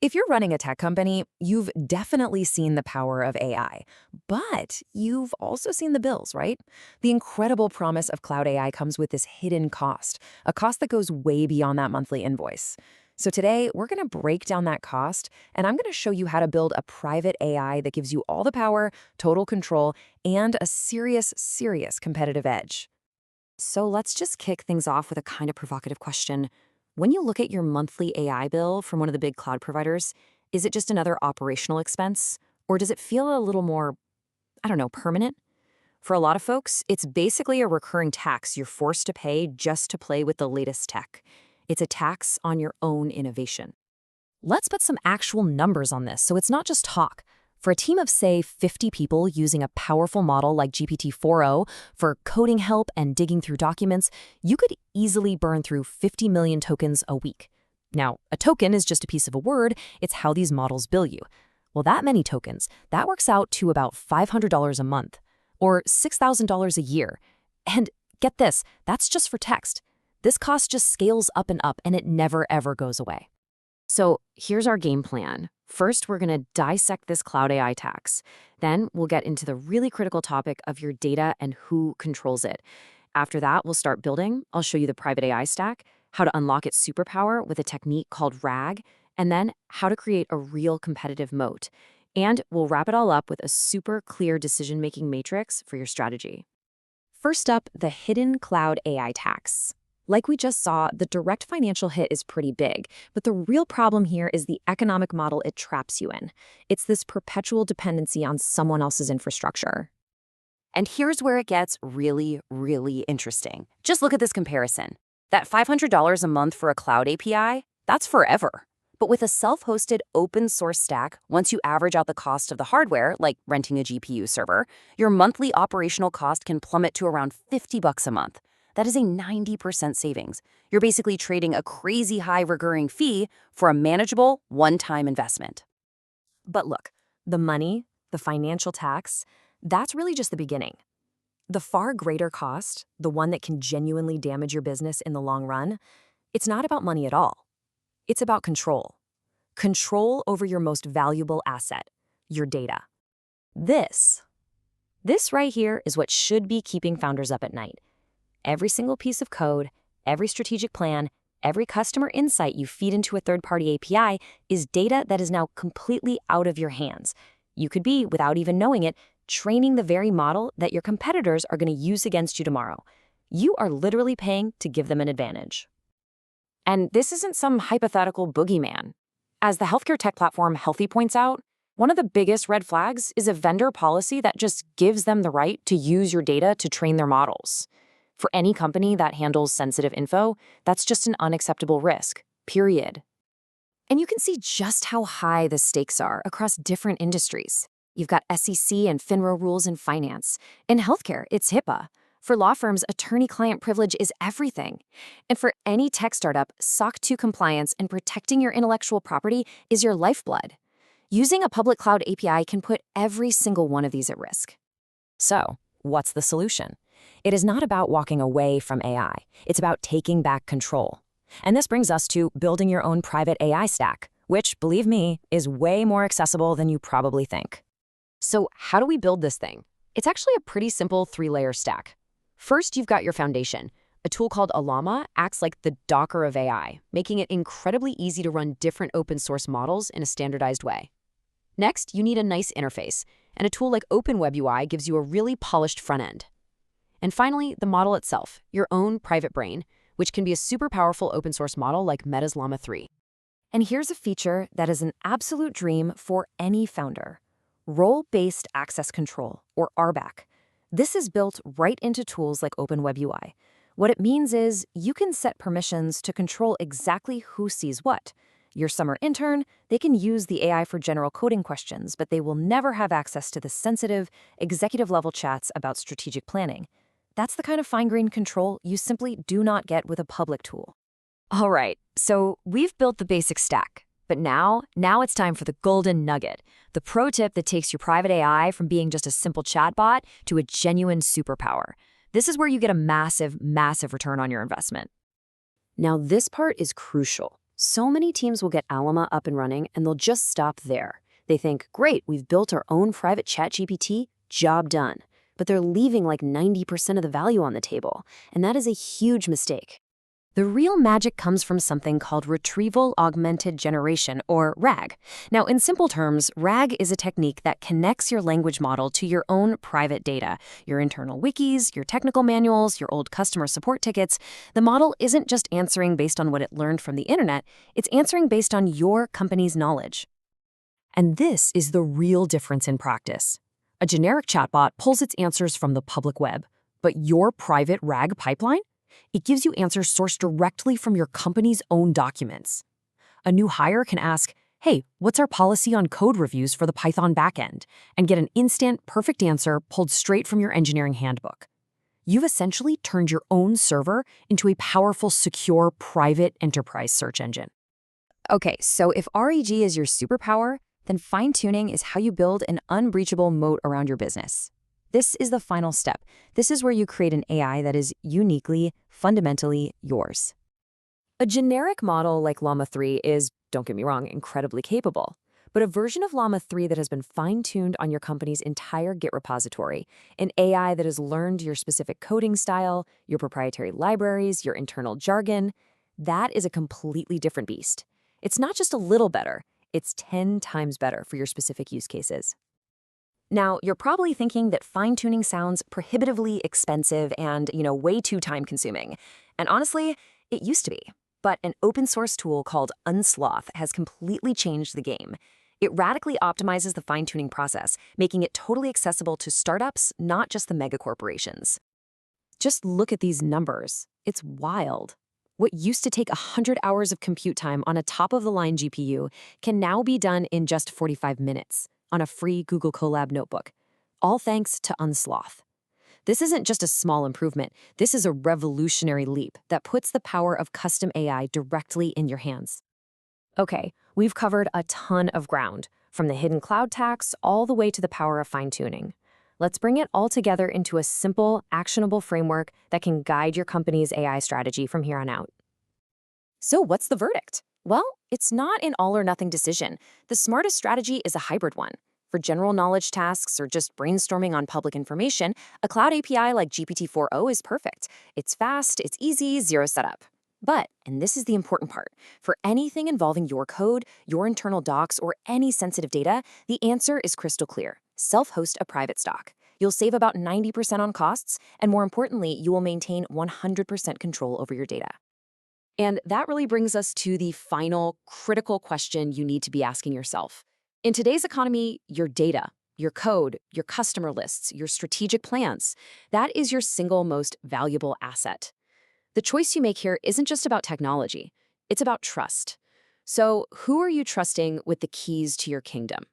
If you're running a tech company, you've definitely seen the power of AI, but you've also seen the bills, right? The incredible promise of cloud AI comes with this hidden cost, a cost that goes way beyond that monthly invoice. So today, we're going to break down that cost, and I'm going to show you how to build a private AI that gives you all the power, total control, and a serious competitive edge. So let's just kick things off with a kind of provocative question. When you look at your monthly AI bill from one of the big cloud providers, is it just another operational expense? Or does it feel a little more, I don't know, permanent? For a lot of folks, it's basically a recurring tax you're forced to pay just to play with the latest tech. It's a tax on your own innovation. Let's put some actual numbers on this so it's not just talk. For a team of, say, 50 people using a powerful model like GPT-4o for coding help and digging through documents, you could easily burn through 50 million tokens a week. Now, a token is just a piece of a word. It's how these models bill you. Well, that many tokens, that works out to about $500 a month, or $6,000 a year. And get this, that's just for text. This cost just scales up, and it never, ever goes away. So here's our game plan. First, we're going to dissect this cloud AI tax. Then we'll get into the really critical topic of your data and who controls it. After that, we'll start building. I'll show you the private AI stack, how to unlock its superpower with a technique called RAG, and then how to create a real competitive moat. And we'll wrap it all up with a super clear decision-making matrix for your strategy. First up, the hidden cloud AI tax. Like we just saw, the direct financial hit is pretty big, but the real problem here is the economic model it traps you in. It's this perpetual dependency on someone else's infrastructure. And here's where it gets really, really interesting. Just look at this comparison. That $500 a month for a cloud API, that's forever. But with a self-hosted open source stack, once you average out the cost of the hardware, like renting a GPU server, your monthly operational cost can plummet to around $50 a month. That is a 90% savings. You're basically trading a crazy high recurring fee for a manageable one-time investment. But look, the money, the financial tax, that's really just the beginning. The far greater cost, the one that can genuinely damage your business in the long run, it's not about money at all. It's about control. Control over your most valuable asset, your data. This right here is what should be keeping founders up at night. Every single piece of code, every strategic plan, every customer insight you feed into a third-party API is data that is now completely out of your hands. You could be, without even knowing it, training the very model that your competitors are going to use against you tomorrow. You are literally paying to give them an advantage. And this isn't some hypothetical boogeyman. As the healthcare tech platform Healthy points out, one of the biggest red flags is a vendor policy that just gives them the right to use your data to train their models. For any company that handles sensitive info, that's just an unacceptable risk, period. And you can see just how high the stakes are across different industries. You've got SEC and FINRA rules in finance. In healthcare, it's HIPAA. For law firms, attorney-client privilege is everything. And for any tech startup, SOC 2 compliance and protecting your intellectual property is your lifeblood. Using a public cloud API can put every single one of these at risk. So, what's the solution? It is not about walking away from AI. It's about taking back control. And this brings us to building your own private AI stack, which, believe me, is way more accessible than you probably think. So how do we build this thing? It's actually a pretty simple 3-layer stack. First, you've got your foundation. A tool called Ollama acts like the Docker of AI, making it incredibly easy to run different open source models in a standardized way. Next, you need a nice interface, and a tool like OpenWebUI gives you a really polished front end. And finally, the model itself, your own private brain, which can be a super powerful open source model like Meta's Llama 3. And here's a feature that is an absolute dream for any founder: role-based access control, or RBAC. This is built right into tools like OpenWebUI. What it means is you can set permissions to control exactly who sees what. Your summer intern, they can use the AI for general coding questions, but they will never have access to the sensitive, executive-level chats about strategic planning. That's the kind of fine-grained control you simply do not get with a public tool. All right, so we've built the basic stack, but now it's time for the golden nugget, the pro tip that takes your private AI from being just a simple chatbot to a genuine superpower. This is where you get a massive return on your investment. Now, this part is crucial. So many teams will get Ollama up and running and they'll just stop there. They think, great, we've built our own private chat GPT, job done. But they're leaving like 90% of the value on the table, and that is a huge mistake. The real magic comes from something called retrieval augmented generation, or RAG. Now, in simple terms, RAG is a technique that connects your language model to your own private data, your internal wikis, your technical manuals, your old customer support tickets. The model isn't just answering based on what it learned from the internet, it's answering based on your company's knowledge. And this is the real difference in practice. A generic chatbot pulls its answers from the public web, but your private RAG pipeline? It gives you answers sourced directly from your company's own documents. A new hire can ask, hey, what's our policy on code reviews for the Python backend? And get an instant, perfect answer pulled straight from your engineering handbook. You've essentially turned your own server into a powerful, secure, private enterprise search engine. Okay, so if RAG is your superpower, then fine-tuning is how you build an unbreachable moat around your business. This is the final step. This is where you create an AI that is uniquely, fundamentally yours. A generic model like Llama 3 is, don't get me wrong, incredibly capable. But a version of Llama 3 that has been fine-tuned on your company's entire Git repository, an AI that has learned your specific coding style, your proprietary libraries, your internal jargon, that is a completely different beast. It's not just a little better, it's 10 times better for your specific use cases. Now, you're probably thinking that fine-tuning sounds prohibitively expensive and, way too time-consuming. And honestly, it used to be. But an open-source tool called Unsloth has completely changed the game. It radically optimizes the fine-tuning process, making it totally accessible to startups, not just the megacorporations. Just look at these numbers. It's wild. What used to take 100 hours of compute time on a top-of-the-line GPU can now be done in just 45 minutes. On a free Google Colab notebook, all thanks to Unsloth. This isn't just a small improvement, this is a revolutionary leap that puts the power of custom AI directly in your hands. Okay, we've covered a ton of ground, from the hidden cloud tax all the way to the power of fine-tuning. Let's bring it all together into a simple, actionable framework that can guide your company's AI strategy from here on out. So what's the verdict? Well, it's not an all-or-nothing decision. The smartest strategy is a hybrid one. For general knowledge tasks or just brainstorming on public information, a cloud API like GPT-4o is perfect. It's fast, it's easy, zero setup. But, and this is the important part, for anything involving your code, your internal docs, or any sensitive data, the answer is crystal clear. Self-host a private stock. You'll save about 90% on costs, and more importantly, you will maintain 100% control over your data. And that really brings us to the final critical question you need to be asking yourself. In today's economy, your data, your code, your customer lists, your strategic plans, that is your single most valuable asset. The choice you make here isn't just about technology, it's about trust. So who are you trusting with the keys to your kingdom?